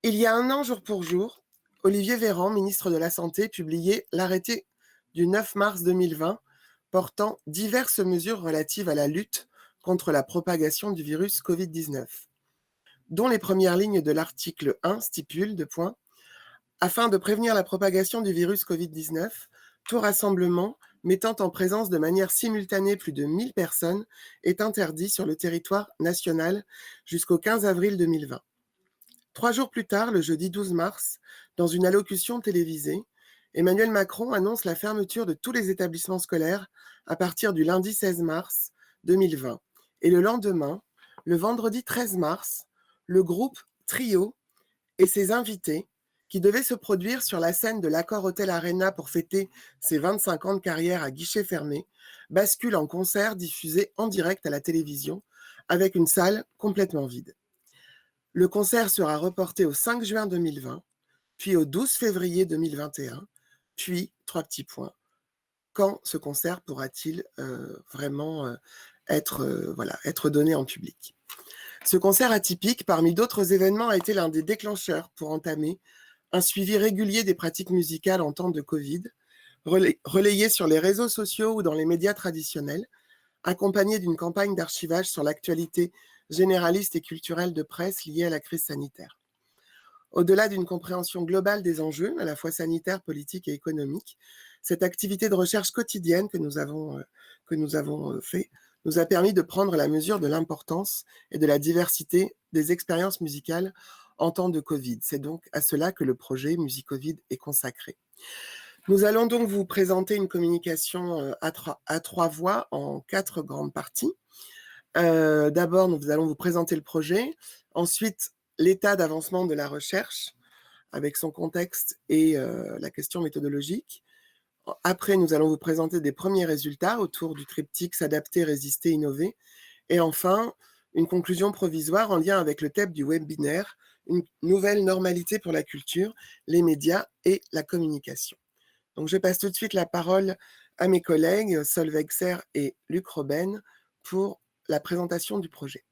Il y a un an, jour pour jour, Olivier Véran, ministre de la Santé, publiait l'arrêté du 9 mars 2020 portant diverses mesures relatives à la lutte contre la propagation du virus Covid-19, dont les premières lignes de l'article 1 stipulent, afin de prévenir la propagation du virus Covid-19, tout rassemblement mettant en présence de manière simultanée plus de 1000 personnes est interdit sur le territoire national jusqu'au 15 avril 2020. 3 jours plus tard, le jeudi 12 mars, dans une allocution télévisée, Emmanuel Macron annonce la fermeture de tous les établissements scolaires à partir du lundi 16 mars 2020. Et le lendemain, le vendredi 13 mars, le groupe Trio et ses invités, qui devaient se produire sur la scène de l'Accor Hotel Arena pour fêter ses 25 ans de carrière à guichet fermé, basculent en concert diffusé en direct à la télévision, avec une salle complètement vide. Le concert sera reporté au 5 juin 2020, puis au 12 février 2021, puis, 3 petits points, quand ce concert pourra-t-il vraiment être donné en public? Ce concert atypique, parmi d'autres événements, a été l'un des déclencheurs pour entamer un suivi régulier des pratiques musicales en temps de Covid, relayé sur les réseaux sociaux ou dans les médias traditionnels, accompagné d'une campagne d'archivage sur l'actualité généraliste et culturelle de presse liée à la crise sanitaire. Au-delà d'une compréhension globale des enjeux, à la fois sanitaires, politiques et économiques, cette activité de recherche quotidienne que nous avons fait nous a permis de prendre la mesure de l'importance et de la diversité des expériences musicales en temps de Covid. C'est donc à cela que le projet Musicovid est consacré. Nous allons donc vous présenter une communication à trois voix en 4 grandes parties. D'abord, nous allons vous présenter le projet. Ensuite, l'état d'avancement de la recherche avec son contexte et la question méthodologique. Après, nous allons vous présenter des premiers résultats autour du triptyque s'adapter, résister, innover. Et enfin, une conclusion provisoire en lien avec le thème du webinaire, une nouvelle normalité pour la culture, les médias et la communication. Donc, je passe tout de suite la parole à mes collègues Solveig Serre et Luc Robben pour la présentation du projet.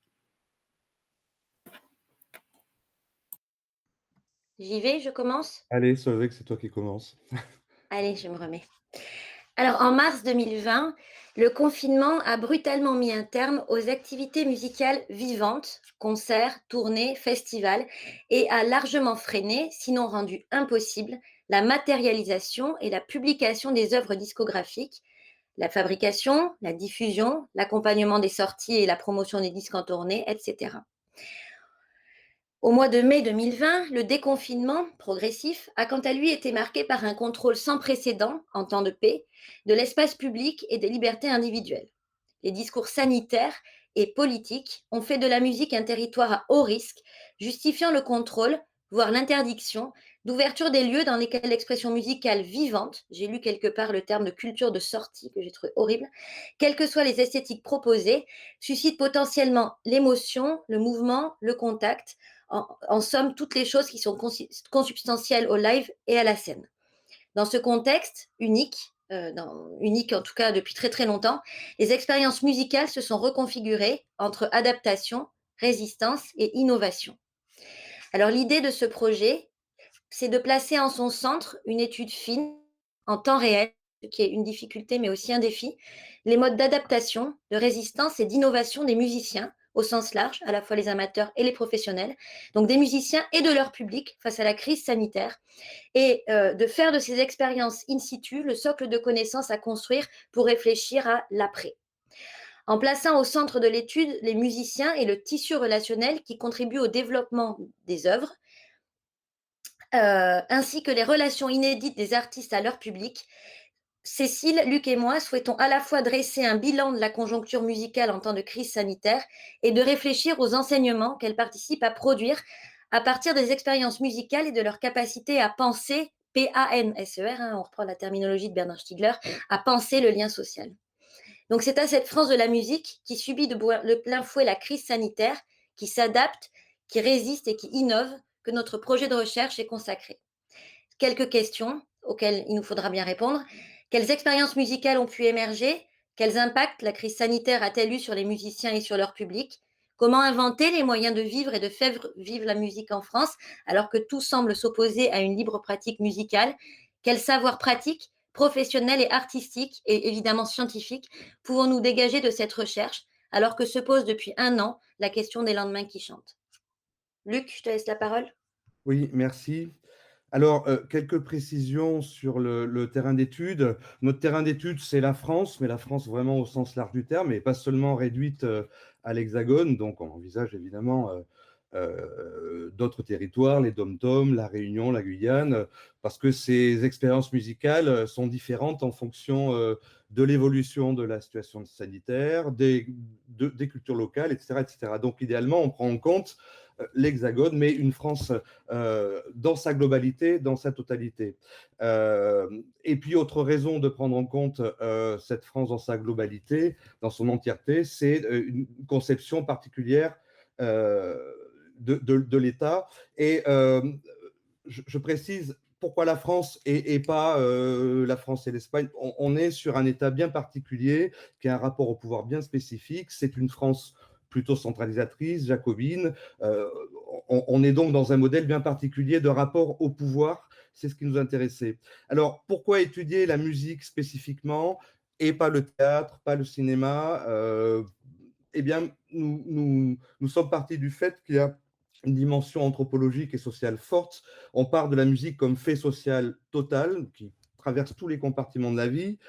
J'y vais, je commence? Allez, Solveig, c'est toi qui commence. Allez, je me remets. Alors, en mars 2020, le confinement a brutalement mis un terme aux activités musicales vivantes, concerts, tournées, festivals, et a largement freiné, sinon rendu impossible, la matérialisation et la publication des œuvres discographiques, la fabrication, la diffusion, l'accompagnement des sorties et la promotion des disques en tournée, etc. Au mois de mai 2020, le déconfinement progressif a quant à lui été marqué par un contrôle sans précédent, en temps de paix, de l'espace public et des libertés individuelles. Les discours sanitaires et politiques ont fait de la musique un territoire à haut risque, justifiant le contrôle, voire l'interdiction, d'ouverture des lieux dans lesquels l'expression musicale vivante, j'ai lu quelque part le terme de culture de sortie que j'ai trouvé horrible, quelles que soient les esthétiques proposées, suscite potentiellement l'émotion, le mouvement, le contact, en somme, toutes les choses qui sont consubstantielles au live et à la scène. Dans ce contexte unique, unique en tout cas depuis très très longtemps, les expériences musicales se sont reconfigurées entre adaptation, résistance et innovation. Alors l'idée de ce projet, c'est de placer en son centre une étude fine, en temps réel, ce qui est une difficulté mais aussi un défi, les modes d'adaptation, de résistance et d'innovation des musiciens au sens large, à la fois les amateurs et les professionnels, donc des musiciens et de leur public face à la crise sanitaire, et de faire de ces expériences in situ le socle de connaissances à construire pour réfléchir à l'après. En plaçant au centre de l'étude les musiciens et le tissu relationnel qui contribuent au développement des œuvres, ainsi que les relations inédites des artistes à leur public, Cécile, Luc et moi souhaitons à la fois dresser un bilan de la conjoncture musicale en temps de crise sanitaire et de réfléchir aux enseignements qu'elle participe à produire à partir des expériences musicales et de leur capacité à penser, P-A-N-S-E-R, on reprend la terminologie de Bernard Stiegler, à penser le lien social. Donc c'est à cette France de la musique qui subit de plein fouet la crise sanitaire, qui s'adapte, qui résiste et qui innove que notre projet de recherche est consacré. Quelques questions auxquelles il nous faudra bien répondre. Quelles expériences musicales ont pu émerger? Quels impacts la crise sanitaire a-t-elle eu sur les musiciens et sur leur public? Comment inventer les moyens de vivre et de faire vivre la musique en France alors que tout semble s'opposer à une libre pratique musicale? Quels savoirs pratiques, professionnels et artistiques, et évidemment scientifiques, pouvons-nous dégager de cette recherche alors que se pose depuis un an la question des lendemains qui chantent? Luc, je te laisse la parole. Oui, merci. Alors, quelques précisions sur le terrain d'études. Notre terrain d'études, c'est la France, mais la France vraiment au sens large du terme, et pas seulement réduite à l'Hexagone. Donc, on envisage évidemment d'autres territoires, les DOM-TOM, la Réunion, la Guyane, parce que ces expériences musicales sont différentes en fonction de l'évolution de la situation sanitaire, des cultures locales, etc., etc. Donc, idéalement, on prend en compte l'Hexagone, mais une France dans sa globalité, dans sa totalité. Et puis, autre raison de prendre en compte cette France dans sa globalité, dans son entièreté, c'est une conception particulière de l'État. Et je précise pourquoi la France et pas la France et l'Espagne. On est sur un État bien particulier qui a un rapport au pouvoir bien spécifique. C'est une France plutôt centralisatrice, jacobine. On est donc dans un modèle bien particulier de rapport au pouvoir. C'est ce qui nous intéressait. Alors, pourquoi étudier la musique spécifiquement et pas le théâtre, pas le cinéma Eh bien, nous sommes partis du fait qu'il y a une dimension anthropologique et sociale forte. On part de la musique comme fait social total qui traverse tous les compartiments de la vie.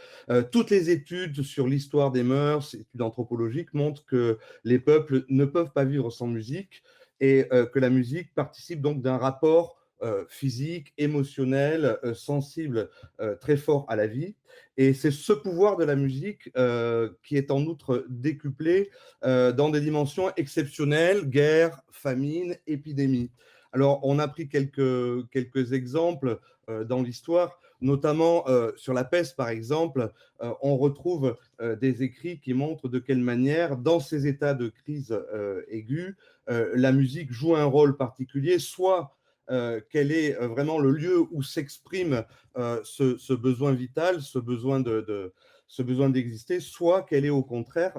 Toutes les études sur l'histoire des mœurs, études anthropologiques, montrent que les peuples ne peuvent pas vivre sans musique et que la musique participe donc d'un rapport physique, émotionnel, sensible, très fort à la vie. Et c'est ce pouvoir de la musique qui est en outre décuplé dans des dimensions exceptionnelles, guerre, famine, épidémie. Alors, on a pris quelques exemples dans l'histoire, notamment sur la peste, par exemple. On retrouve des écrits qui montrent de quelle manière, dans ces états de crise aiguë, la musique joue un rôle particulier, soit quel est vraiment le lieu où s'exprime ce besoin vital, ce besoin d'exister, soit qu'elle est au contraire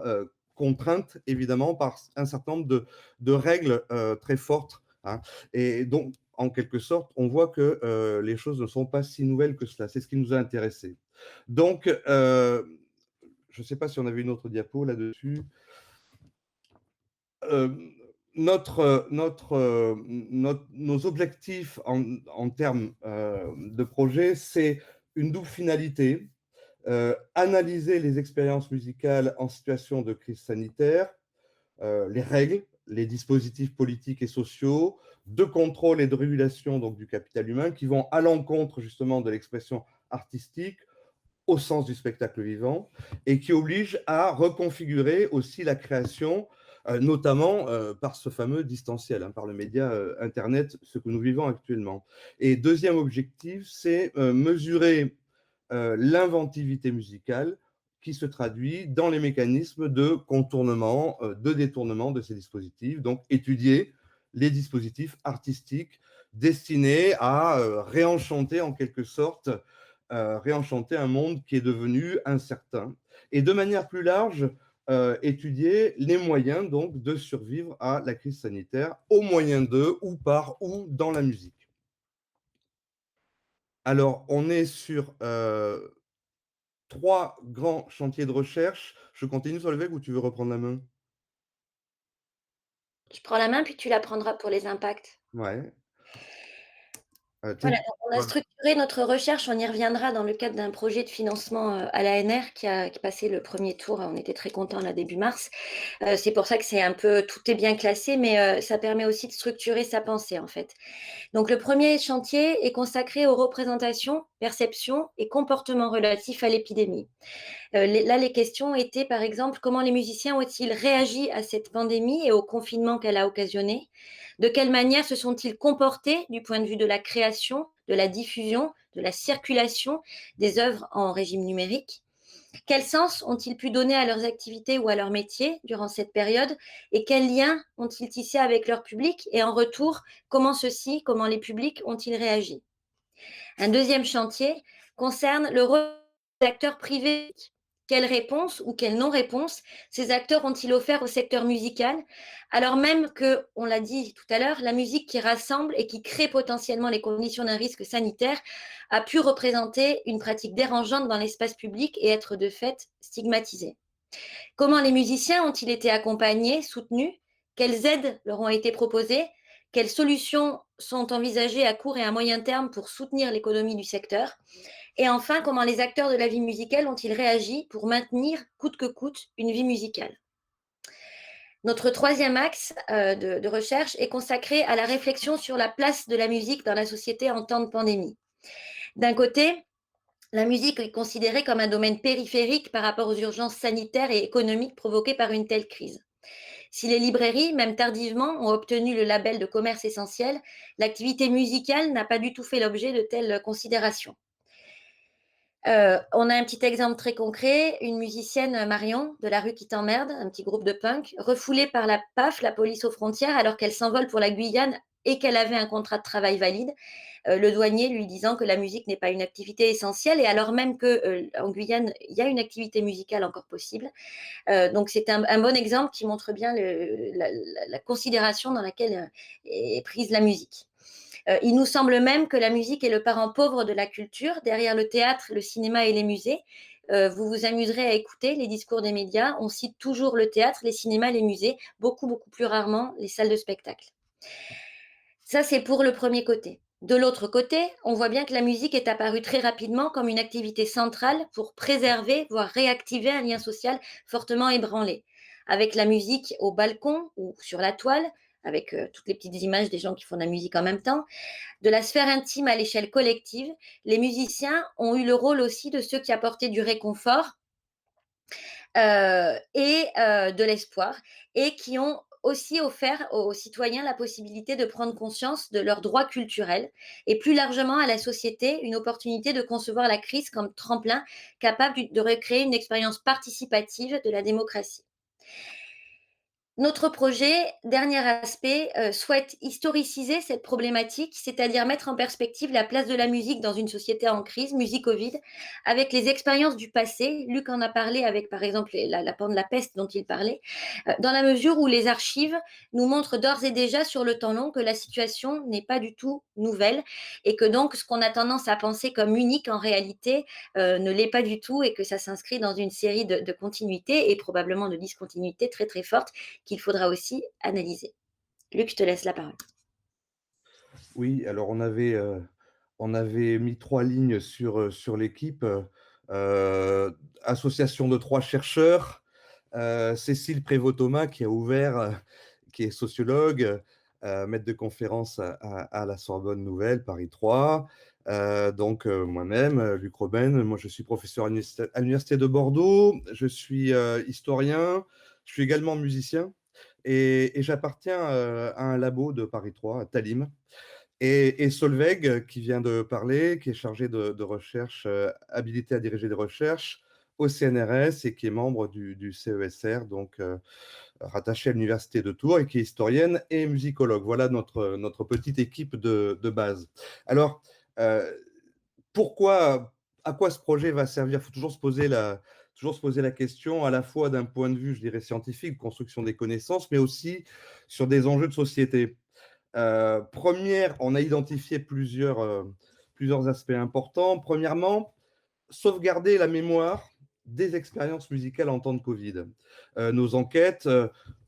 contrainte évidemment par un certain nombre de règles très fortes. Hein. Et donc, en quelque sorte, on voit que les choses ne sont pas si nouvelles que cela. C'est ce qui nous a intéressés. Donc, je ne sais pas si on avait une autre diapo là-dessus. Euh, nos objectifs en termes de projet, c'est une double finalité. Analyser les expériences musicales en situation de crise sanitaire, les règles, les dispositifs politiques et sociaux de contrôle et de régulation donc, du capital humain qui vont à l'encontre justement de l'expression artistique au sens du spectacle vivant et qui obligent à reconfigurer aussi la création, notamment par ce fameux distanciel, hein, par le média Internet, ce que nous vivons actuellement. Et deuxième objectif, c'est mesurer l'inventivité musicale qui se traduit dans les mécanismes de contournement, de détournement de ces dispositifs. Donc, étudier les dispositifs artistiques destinés à réenchanter en quelque sorte, réenchanter un monde qui est devenu incertain. Et de manière plus large, étudier les moyens donc de survivre à la crise sanitaire au moyen de, ou par, ou dans la musique. Alors, on est sur 3 grands chantiers de recherche. Je continue sur le VEC ou tu veux reprendre la main? Je prends la main, puis tu la prendras pour les impacts. Ouais. Voilà, donc on a structuré notre recherche, on y reviendra dans le cadre d'un projet de financement à l'ANR qui a passé le premier tour. On était très contents là début mars. C'est pour ça que c'est un peu, tout est bien classé, mais ça permet aussi de structurer sa pensée en fait. Donc le premier chantier est consacré aux représentations, perceptions et comportements relatifs à l'épidémie. Là, les questions étaient, par exemple, comment les musiciens ont-ils réagi à cette pandémie et au confinement qu'elle a occasionné? De quelle manière se sont-ils comportés du point de vue de la création, de la diffusion, de la circulation des œuvres en régime numérique? Quel sens ont-ils pu donner à leurs activités ou à leur métier durant cette période? Et quels liens ont-ils tissé avec leur public? Et en retour, comment les publics ont-ils réagi? Un deuxième chantier concerne le rôle des acteurs privés Quelle réponse ou quelle non-réponse ces acteurs ont-ils offert au secteur musical, alors même que, on l'a dit tout à l'heure, la musique qui rassemble et qui crée potentiellement les conditions d'un risque sanitaire a pu représenter une pratique dérangeante dans l'espace public et être de fait stigmatisée. Comment les musiciens ont-ils été accompagnés, soutenus? Quelles aides leur ont été proposées? Quelles solutions sont envisagées à court et à moyen terme pour soutenir l'économie du secteur? Et enfin, comment les acteurs de la vie musicale ont-ils réagi pour maintenir, coûte que coûte, une vie musicale? Notre troisième axe de recherche est consacré à la réflexion sur la place de la musique dans la société en temps de pandémie. D'un côté, la musique est considérée comme un domaine périphérique par rapport aux urgences sanitaires et économiques provoquées par une telle crise. Si les librairies, même tardivement, ont obtenu le label de commerce essentiel, l'activité musicale n'a pas du tout fait l'objet de telles considérations. On a un petit exemple très concret, une musicienne, Marion, de La Rue qui t'emmerde, un petit groupe de punk, refoulée par la PAF, la police aux frontières, alors qu'elle s'envole pour la Guyane et qu'elle avait un contrat de travail valide. Le douanier lui disant que la musique n'est pas une activité essentielle, et alors même qu'en Guyane, il y a une activité musicale encore possible. Donc c'est un bon exemple qui montre bien la considération dans laquelle est prise la musique. Il nous semble même que la musique est le parent pauvre de la culture, derrière le théâtre, le cinéma et les musées. Vous vous amuserez à écouter les discours des médias. On cite toujours le théâtre, les cinémas, les musées, beaucoup, beaucoup plus rarement les salles de spectacle. Ça, c'est pour le premier côté. De l'autre côté, on voit bien que la musique est apparue très rapidement comme une activité centrale pour préserver, voire réactiver un lien social fortement ébranlé. Avec la musique au balcon ou sur la toile, avec toutes les petites images des gens qui font de la musique en même temps, de la sphère intime à l'échelle collective, les musiciens ont eu le rôle aussi de ceux qui apportaient du réconfort et de l'espoir, et qui ont aussi offert aux citoyens la possibilité de prendre conscience de leurs droits culturels et plus largement à la société une opportunité de concevoir la crise comme tremplin capable de recréer une expérience participative de la démocratie. Notre projet, dernier aspect, souhaite historiciser cette problématique, c'est-à-dire mettre en perspective la place de la musique dans une société en crise, musique-Covid, avec les expériences du passé. Luc en a parlé avec, par exemple, la peste dont il parlait, dans la mesure où les archives nous montrent d'ores et déjà sur le temps long que la situation n'est pas du tout nouvelle et que donc ce qu'on a tendance à penser comme unique en réalité ne l'est pas du tout, et que ça s'inscrit dans une série de continuités et probablement de discontinuités très très fortes qu'il faudra aussi analyser. Luc, je te laisse la parole. Oui, alors on avait mis 3 lignes sur l'équipe, association de 3 chercheurs, Cécile Prévost-Thomas qui a ouvert, qui est sociologue, maître de conférence à la Sorbonne Nouvelle, Paris 3, donc moi-même, Luc Robin. Moi, je suis professeur à l'université de Bordeaux, je suis historien, je suis également musicien et j'appartiens à un labo de Paris 3, à Talim. Et Solveig, qui vient de parler, qui est chargé de recherche, habilité à diriger des recherches au CNRS et qui est membre du CESR, donc rattaché à l'Université de Tours et qui est historienne et musicologue. Voilà notre petite équipe de base. Alors, pourquoi, à quoi ce projet va servir? Il faut toujours se poser la question, à la fois d'un point de vue, je dirais, scientifique, construction des connaissances, mais aussi sur des enjeux de société. Première, on a identifié plusieurs aspects importants. Premièrement, sauvegarder la mémoire des expériences musicales en temps de Covid. Nos enquêtes,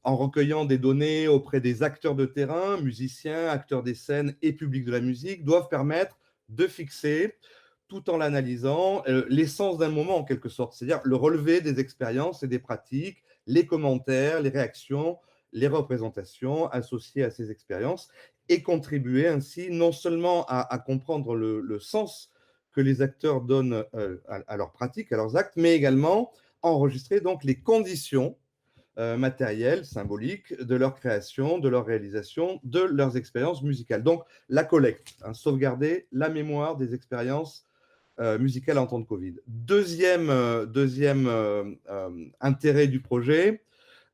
en recueillant des données auprès des acteurs de terrain, musiciens, acteurs des scènes et publics de la musique, doivent permettre de fixer, tout en l'analysant, l'essence d'un moment en quelque sorte, c'est-à-dire le relevé des expériences et des pratiques, les commentaires, les réactions, les représentations associées à ces expériences, et contribuer ainsi non seulement à comprendre le sens que les acteurs donnent à leurs pratiques, à leurs actes, mais également enregistrer donc les conditions matérielles, symboliques de leur création, de leur réalisation, de leurs expériences musicales. Donc la collecte, hein, sauvegarder la mémoire des expériences musicales en temps de Covid. Deuxième intérêt du projet,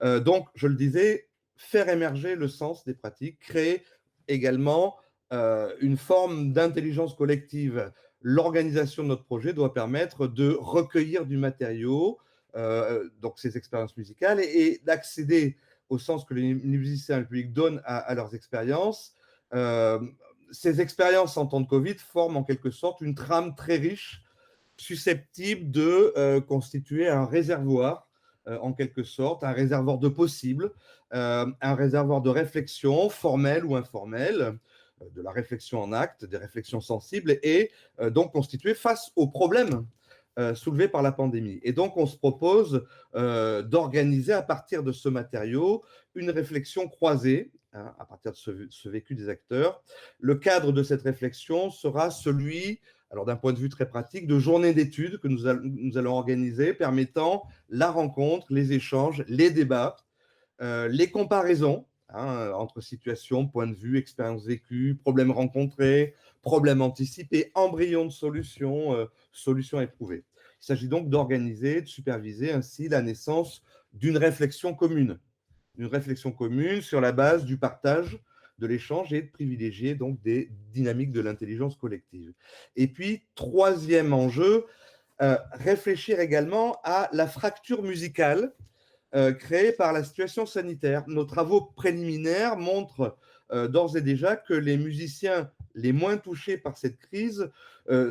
donc je le disais, faire émerger le sens des pratiques, créer également une forme d'intelligence collective. L'organisation de notre projet doit permettre de recueillir du matériau, donc ces expériences musicales, et d'accéder au sens que les musiciens et le public donnent à leurs expériences. Ces expériences en temps de Covid forment en quelque sorte une trame très riche, susceptible de constituer un réservoir, en quelque sorte, un réservoir de possibles, un réservoir de réflexion formelle ou informelle, de la réflexion en acte, des réflexions sensibles, et donc constitué face aux problèmes soulevés par la pandémie. Et donc, on se propose d'organiser à partir de ce matériau une réflexion croisée, hein, à partir de ce vécu des acteurs. Le cadre de cette réflexion sera celui, alors d'un point de vue très pratique, de journées d'études que nous allons organiser, permettant la rencontre, les échanges, les débats, les comparaisons, hein, entre situations, points de vue, expériences vécues, problèmes rencontrés, problèmes anticipés, embryons de solutions, solutions éprouvées. Il s'agit donc d'organiser, de superviser ainsi la naissance d'une réflexion commune sur la base du partage, de l'échange, et de privilégier donc des dynamiques de l'intelligence collective. Et puis, troisième enjeu, réfléchir également à la fracture musicale créée par la situation sanitaire. Nos travaux préliminaires montrent d'ores et déjà que les musiciens les moins touchés par cette crise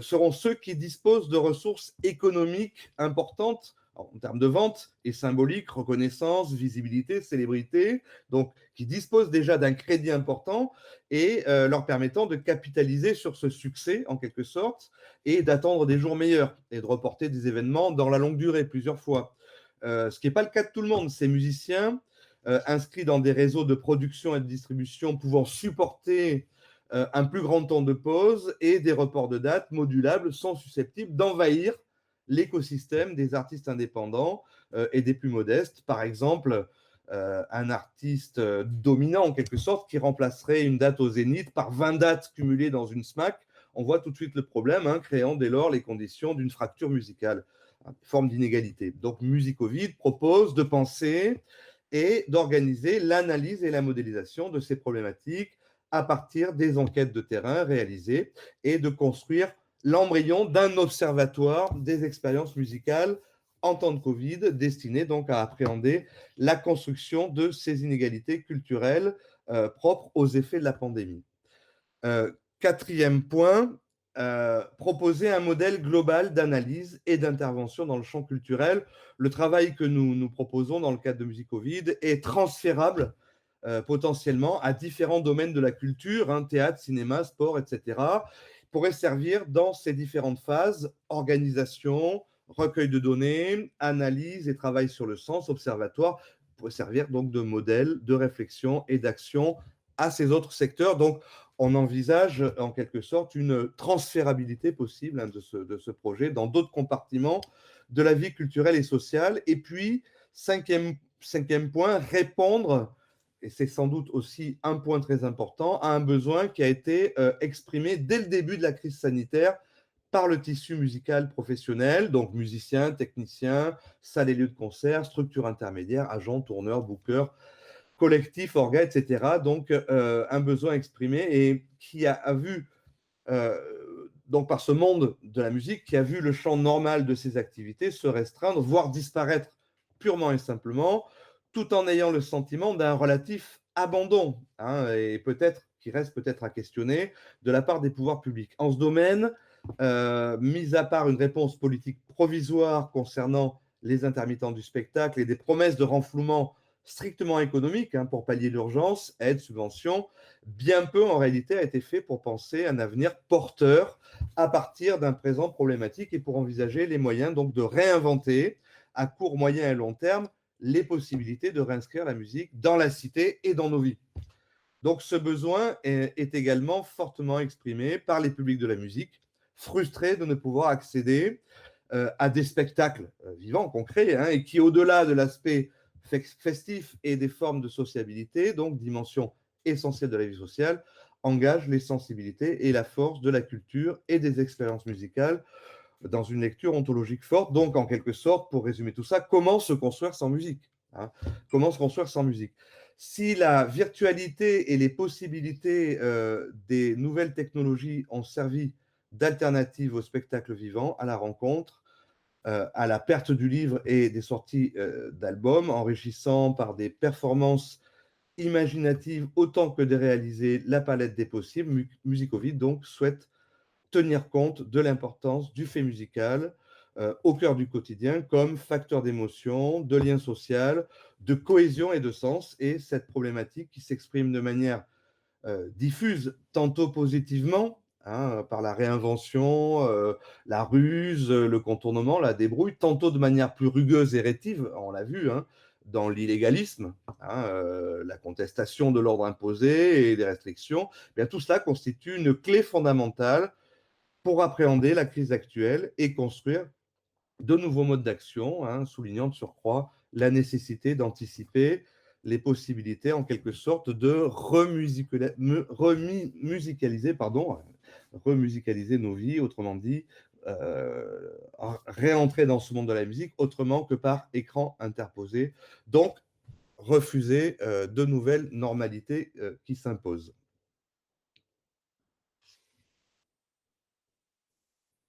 seront ceux qui disposent de ressources économiques importantes en termes de vente et symbolique, reconnaissance, visibilité, célébrité, donc qui disposent déjà d'un crédit important et leur permettant de capitaliser sur ce succès en quelque sorte et d'attendre des jours meilleurs et de reporter des événements dans la longue durée plusieurs fois. Ce qui n'est pas le cas de tout le monde. Ces musiciens inscrits dans des réseaux de production et de distribution pouvant supporter un plus grand temps de pause et des reports de dates modulables sont susceptibles d'envahir l'écosystème des artistes indépendants et des plus modestes. Par exemple, un artiste dominant en quelque sorte qui remplacerait une date au Zénith par 20 dates cumulées dans une SMAC, on voit tout de suite le problème, hein, créant dès lors les conditions d'une fracture musicale, une forme d'inégalité. Donc Musicovid propose de penser et d'organiser l'analyse et la modélisation de ces problématiques à partir des enquêtes de terrain réalisées et de construire l'embryon d'un observatoire des expériences musicales en temps de Covid, destiné donc à appréhender la construction de ces inégalités culturelles propres aux effets de la pandémie. Quatrième point, proposer un modèle global d'analyse et d'intervention dans le champ culturel. Le travail que nous proposons dans le cadre de Musicovid est transférable potentiellement à différents domaines de la culture, hein, théâtre, cinéma, sport, etc., pourrait servir dans ces différentes phases, organisation, recueil de données, analyse et travail sur le sens, observatoire, pourrait servir donc de modèle de réflexion et d'action à ces autres secteurs. Donc, on envisage en quelque sorte une transférabilité possible, hein, de ce projet dans d'autres compartiments de la vie culturelle et sociale. Et puis, cinquième point, répondre, et c'est sans doute aussi un point très important, à un besoin qui a été exprimé dès le début de la crise sanitaire par le tissu musical professionnel, donc musiciens, techniciens, salles et lieux de concert, structures intermédiaires, agents, tourneurs, bookers, collectifs, orgas, etc. Donc un besoin exprimé et qui a vu, donc par ce monde de la musique, qui a vu le champ normal de ses activités se restreindre, voire disparaître purement et simplement, tout en ayant le sentiment d'un relatif abandon, hein, et peut-être qui reste peut-être à questionner de la part des pouvoirs publics. En ce domaine, mis à part une réponse politique provisoire concernant les intermittents du spectacle et des promesses de renflouement strictement économique, hein, pour pallier l'urgence, aide, subvention, bien peu en réalité a été fait pour penser un avenir porteur à partir d'un présent problématique et pour envisager les moyens donc de réinventer à court, moyen et long terme les possibilités de réinscrire la musique dans la cité et dans nos vies. Donc ce besoin est également fortement exprimé par les publics de la musique, frustrés de ne pouvoir accéder à des spectacles vivants, concrets, hein, et qui, au-delà de l'aspect festif et des formes de sociabilité, donc dimension essentielle de la vie sociale, engagent les sensibilités et la force de la culture et des expériences musicales dans une lecture ontologique forte. Donc, en quelque sorte, pour résumer tout ça, comment se construire sans musique, hein? Comment se construire sans musique? Si la virtualité et les possibilités des nouvelles technologies ont servi d'alternative au spectacle vivant, à la rencontre, à la perte du livre et des sorties d'albums, enrichissant par des performances imaginatives autant que de réaliser la palette des possibles. Musicovid donc souhaite tenir compte de l'importance du fait musical au cœur du quotidien comme facteur d'émotion, de lien social, de cohésion et de sens. Et cette problématique qui s'exprime de manière diffuse tantôt positivement, hein, par la réinvention, la ruse, le contournement, la débrouille, tantôt de manière plus rugueuse et rétive, on l'a vu, hein, dans l'illégalisme, hein, la contestation de l'ordre imposé et des restrictions. Eh bien, tout cela constitue une clé fondamentale pour appréhender la crise actuelle et construire de nouveaux modes d'action, hein, soulignant de surcroît la nécessité d'anticiper les possibilités, en quelque sorte, de remusicaliser nos vies, autrement dit, réentrer dans ce monde de la musique autrement que par écran interposé. Donc, refuser de nouvelles normalités qui s'imposent.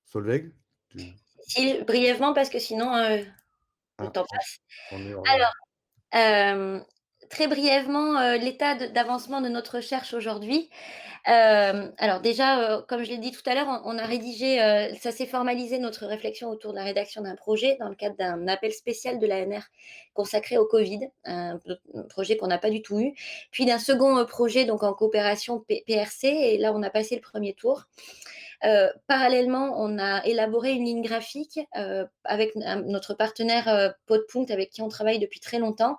Solveig, Si, brièvement, parce que sinon, le ah, temps passe. on est hors. Alors, très brièvement, l'état d'avancement de notre recherche aujourd'hui. Alors déjà, comme je l'ai dit tout à l'heure, on a rédigé, ça s'est formalisé notre réflexion autour de la rédaction d'un projet dans le cadre d'un appel spécial de l'ANR consacré au Covid, un projet qu'on n'a pas du tout eu. Puis d'un second, projet donc en coopération PRC et là on a passé le premier tour. Parallèlement, on a élaboré une ligne graphique avec notre partenaire Podpunkt, avec qui on travaille depuis très longtemps,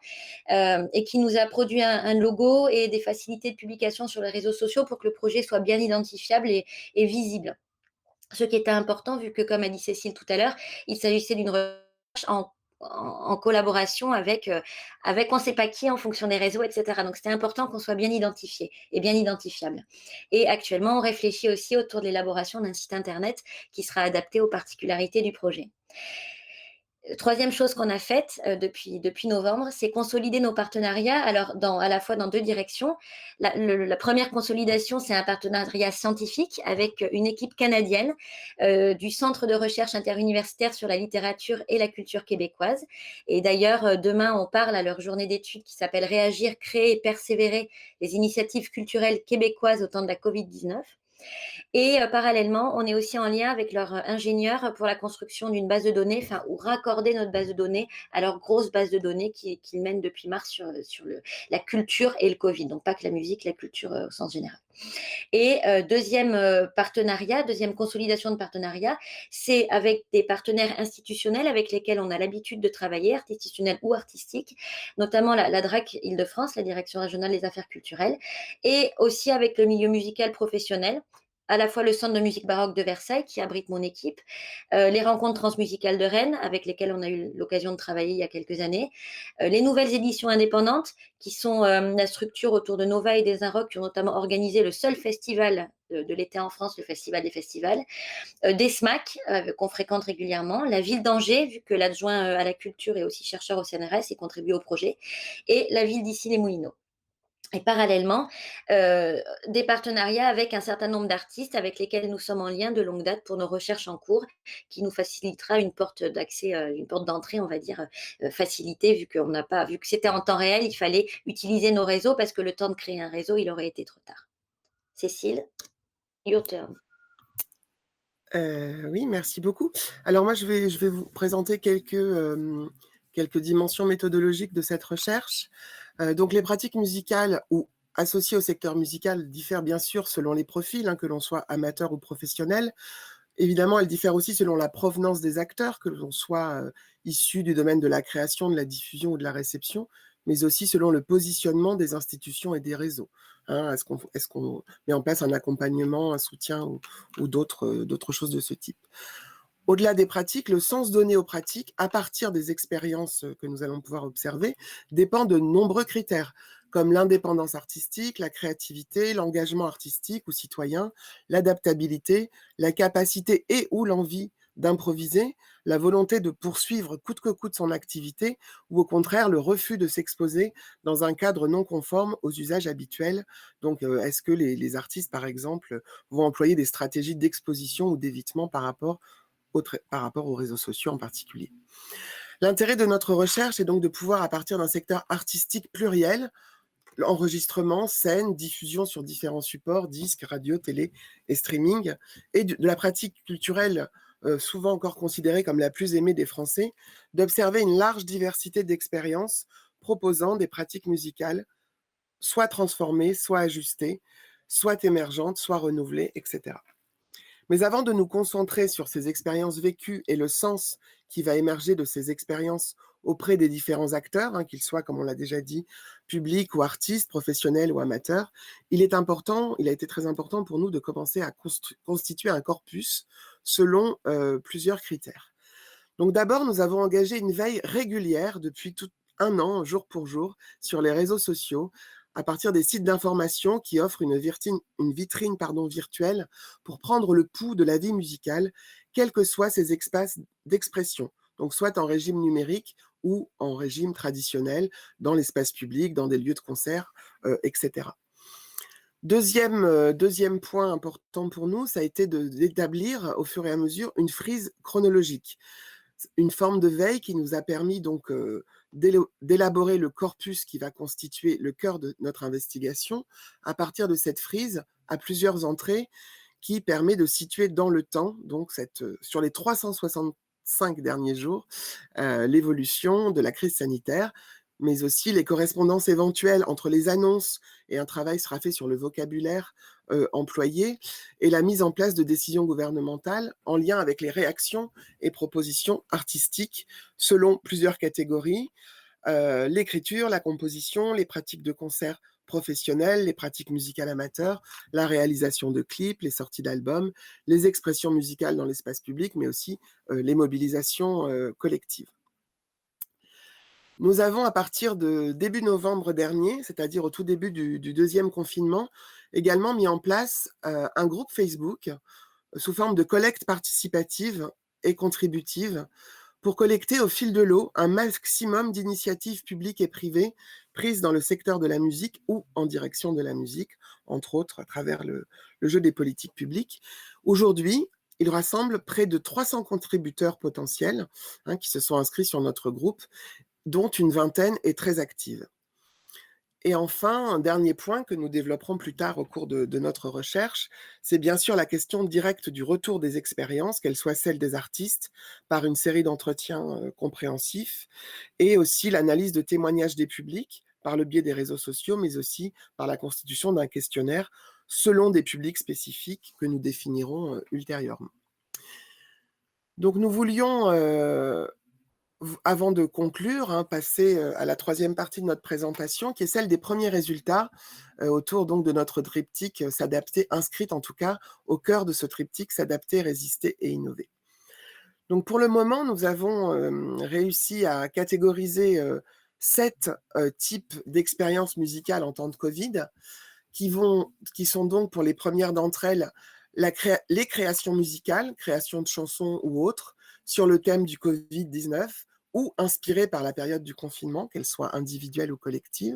et qui nous a produit un logo et des facilités de publication sur les réseaux sociaux pour que le projet soit bien identifiable et visible. Ce qui était important, vu que, comme a dit Cécile tout à l'heure, il s'agissait d'une recherche en collaboration avec on ne sait pas qui en fonction des réseaux, etc. Donc, c'était important qu'on soit bien identifié et bien identifiable. Et actuellement, on réfléchit aussi autour de l'élaboration d'un site internet qui sera adapté aux particularités du projet. Troisième chose qu'on a faite depuis novembre, c'est consolider nos partenariats. Alors, à la fois dans deux directions. La première consolidation, c'est un partenariat scientifique avec une équipe canadienne du Centre de recherche interuniversitaire sur la littérature et la culture québécoise. Et d'ailleurs, demain, on parle à leur journée d'études qui s'appelle Réagir, créer et persévérer les initiatives culturelles québécoises au temps de la COVID-19. Et parallèlement, on est aussi en lien avec leurs ingénieurs pour la construction d'une base de données, enfin, ou raccorder notre base de données à leur grosse base de données qu'ils mènent depuis mars sur la culture et le Covid. Donc, pas que la musique, la culture au sens général. Et deuxième partenariat, deuxième consolidation de partenariat, c'est avec des partenaires institutionnels avec lesquels on a l'habitude de travailler, institutionnels ou artistiques, notamment la DRAC Île-de-France, la Direction régionale des affaires culturelles, et aussi avec le milieu musical professionnel, à la fois le Centre de musique baroque de Versailles, qui abrite mon équipe, les rencontres transmusicales de Rennes, avec lesquelles on a eu l'occasion de travailler il y a quelques années, les nouvelles éditions indépendantes, qui sont la structure autour de Nova et des Inrocks, qui ont notamment organisé le seul festival de l'été en France, le Festival des festivals, des SMAC, qu'on fréquente régulièrement, la ville d'Angers, vu que l'adjoint à la culture est aussi chercheur au CNRS et contribue au projet, et la ville d'Issy-les-Moulineaux. Et parallèlement, des partenariats avec un certain nombre d'artistes avec lesquels nous sommes en lien de longue date pour nos recherches en cours, qui nous facilitera une porte d'accès, une porte d'entrée, on va dire, facilitée, vu que c'était en temps réel, il fallait utiliser nos réseaux parce que le temps de créer un réseau, il aurait été trop tard. Cécile, your turn. Oui, merci beaucoup. Alors moi, je vais vous présenter quelques dimensions méthodologiques de cette recherche. Donc les pratiques musicales ou associées au secteur musical diffèrent bien sûr selon les profils, hein, que l'on soit amateur ou professionnel. Évidemment, elles diffèrent aussi selon la provenance des acteurs, que l'on soit issu du domaine de la création, de la diffusion ou de la réception, mais aussi selon le positionnement des institutions et des réseaux. Hein, est-ce qu'on met en place un accompagnement, un soutien ou d'autres choses de ce type. Au-delà des pratiques, le sens donné aux pratiques, à partir des expériences que nous allons pouvoir observer, dépend de nombreux critères, comme l'indépendance artistique, la créativité, l'engagement artistique ou citoyen, l'adaptabilité, la capacité et ou l'envie d'improviser, la volonté de poursuivre coûte que coûte son activité, ou au contraire le refus de s'exposer dans un cadre non conforme aux usages habituels. Donc, est-ce que les artistes, par exemple, vont employer des stratégies d'exposition ou d'évitement par rapport par rapport aux réseaux sociaux en particulier. L'intérêt de notre recherche est donc de pouvoir, à partir d'un secteur artistique pluriel, enregistrement, scène, diffusion sur différents supports, disques, radio, télé et streaming, et de la pratique culturelle souvent encore considérée comme la plus aimée des Français, d'observer une large diversité d'expériences proposant des pratiques musicales soit transformées, soit ajustées, soit émergentes, soit renouvelées, etc. Mais avant de nous concentrer sur ces expériences vécues et le sens qui va émerger de ces expériences auprès des différents acteurs, qu'ils soient, comme on l'a déjà dit, publics ou artistes, professionnels ou amateurs, il a été très important pour nous de commencer à constituer un corpus selon plusieurs critères. Donc d'abord, nous avons engagé une veille régulière depuis tout un an, jour pour jour, sur les réseaux sociaux, à partir des sites d'information qui offrent une vitrine virtuelle pour prendre le pouls de la vie musicale, quels que soient ses espaces d'expression, donc soit en régime numérique ou en régime traditionnel, dans l'espace public, dans des lieux de concert, etc. Deuxième point important pour nous, ça a été d'établir au fur et à mesure une frise chronologique. Une forme de veille qui nous a permis donc d'élaborer le corpus qui va constituer le cœur de notre investigation à partir de cette frise à plusieurs entrées qui permet de situer dans le temps, donc sur les 365 derniers jours, l'évolution de la crise sanitaire, mais aussi les correspondances éventuelles entre les annonces, et un travail sera fait sur le vocabulaire employé, et la mise en place de décisions gouvernementales en lien avec les réactions et propositions artistiques selon plusieurs catégories, l'écriture, la composition, les pratiques de concert professionnelles, les pratiques musicales amateurs, la réalisation de clips, les sorties d'albums, les expressions musicales dans l'espace public, mais aussi les mobilisations collectives. Nous avons, à partir de début novembre dernier, c'est-à-dire au tout début du deuxième confinement, également mis en place un groupe Facebook sous forme de collecte participative et contributive pour collecter au fil de l'eau un maximum d'initiatives publiques et privées prises dans le secteur de la musique ou en direction de la musique, entre autres à travers le jeu des politiques publiques. Aujourd'hui, il rassemble près de 300 contributeurs potentiels qui se sont inscrits sur notre groupe, dont une vingtaine est très active. Et enfin, un dernier point que nous développerons plus tard au cours de notre recherche, c'est bien sûr la question directe du retour des expériences, qu'elles soient celles des artistes, par une série d'entretiens compréhensifs, et aussi l'analyse de témoignages des publics, par le biais des réseaux sociaux, mais aussi par la constitution d'un questionnaire selon des publics spécifiques que nous définirons ultérieurement. Donc nous voulions avant de conclure, passer à la troisième partie de notre présentation, qui est celle des premiers résultats autour donc de notre triptyque s'adapter, inscrite en tout cas au cœur de ce triptyque s'adapter, résister et innover. Donc pour le moment, nous avons réussi à catégoriser 7 types d'expériences musicales en temps de Covid, qui sont donc pour les premières d'entre elles les créations musicales, création de chansons ou autres, sur le thème du Covid-19, ou inspirées par la période du confinement, qu'elles soient individuelles ou collectives.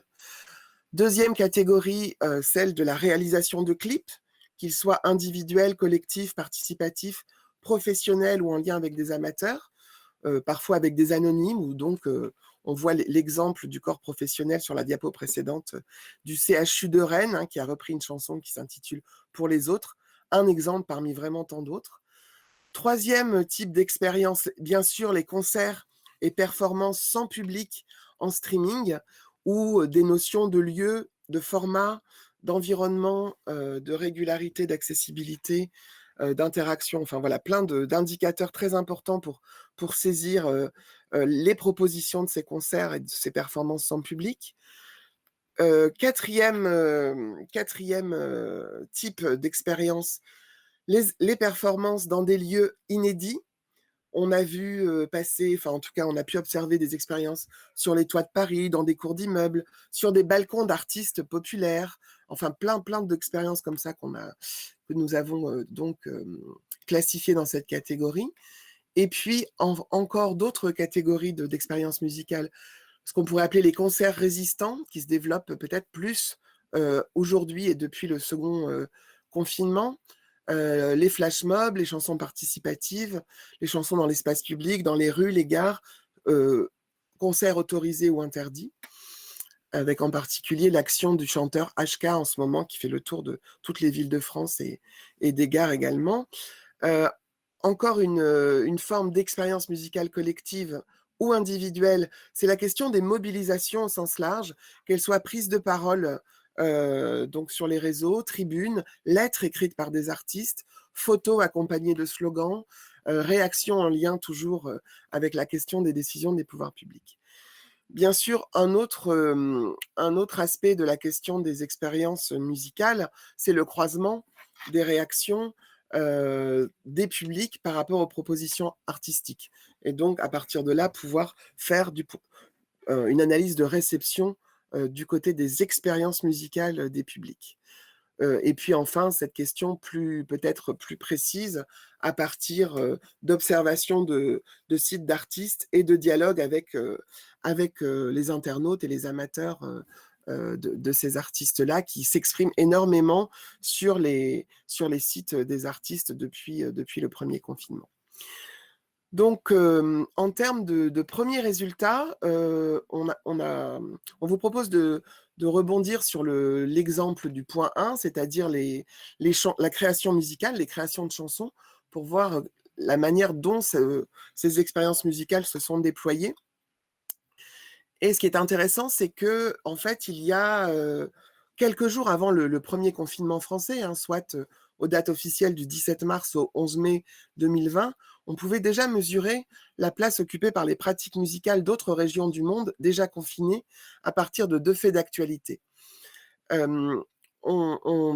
Deuxième catégorie, celle de la réalisation de clips, qu'ils soient individuels, collectifs, participatifs, professionnels ou en lien avec des amateurs, parfois avec des anonymes, ou donc on voit l'exemple du corps professionnel sur la diapo précédente du CHU de Rennes, qui a repris une chanson qui s'intitule « Pour les autres », un exemple parmi vraiment tant d'autres. Troisième type d'expérience, bien sûr, les concerts et performances sans public en streaming, où des notions de lieu, de format, d'environnement, de régularité, d'accessibilité, d'interaction, enfin voilà, plein d'indicateurs très importants pour saisir les propositions de ces concerts et de ces performances sans public. Quatrième type d'expérience, les performances dans des lieux inédits. On a vu passer, enfin en tout cas on a pu observer des expériences sur les toits de Paris, dans des cours d'immeubles, sur des balcons d'artistes populaires, enfin plein d'expériences comme ça que nous avons donc classifiées dans cette catégorie. Et puis encore d'autres catégories d'expériences musicales, ce qu'on pourrait appeler les concerts résistants, qui se développent peut-être plus aujourd'hui et depuis le second confinement, les flash mobs, les chansons participatives, les chansons dans l'espace public, dans les rues, les gares, concerts autorisés ou interdits, avec en particulier l'action du chanteur HK en ce moment, qui fait le tour de toutes les villes de France et des gares également. Heu, Encore une forme d'expérience musicale collective ou individuelle, c'est la question des mobilisations au sens large, qu'elles soient prises de parole, donc sur les réseaux, tribunes, lettres écrites par des artistes, photos accompagnées de slogans, réactions en lien toujours, avec la question des décisions des pouvoirs publics. Bien sûr, un autre aspect de la question des expériences musicales, c'est le croisement des réactions, des publics par rapport aux propositions artistiques et donc à partir de là, pouvoir faire une analyse de réception, du côté des expériences musicales, des publics. Et puis enfin, cette question peut-être plus précise à partir, d'observations de sites d'artistes et de dialogues avec les internautes et les amateurs, de ces artistes-là qui s'expriment énormément sur les sites, des artistes depuis le premier confinement. Donc, en termes de premiers résultats, on vous propose de rebondir sur l'exemple du point 1, c'est-à-dire la création musicale, les créations de chansons, pour voir, la manière dont ces expériences musicales se sont déployées. Et ce qui est intéressant, c'est qu'en fait, il y a, quelques jours avant le 1er confinement français, hein, soit, aux dates officielles du 17 mars au 11 mai 2020, on pouvait déjà mesurer la place occupée par les pratiques musicales d'autres régions du monde déjà confinées à partir de 2 faits d'actualité. Hem,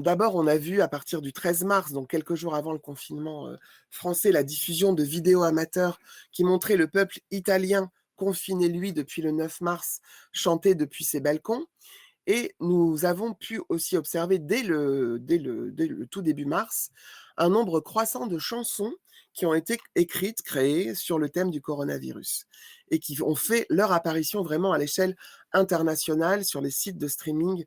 D'abord, on a vu à partir du 13 mars, donc quelques jours avant le confinement, français, la diffusion de vidéos amateurs qui montraient le peuple italien confiné, lui, depuis le 9 mars, chanter depuis ses balcons. Et nous avons pu aussi observer dès le tout début mars, un nombre croissant de chansons qui ont été écrites, créées sur le thème du coronavirus et qui ont fait leur apparition vraiment à l'échelle internationale sur les sites de streaming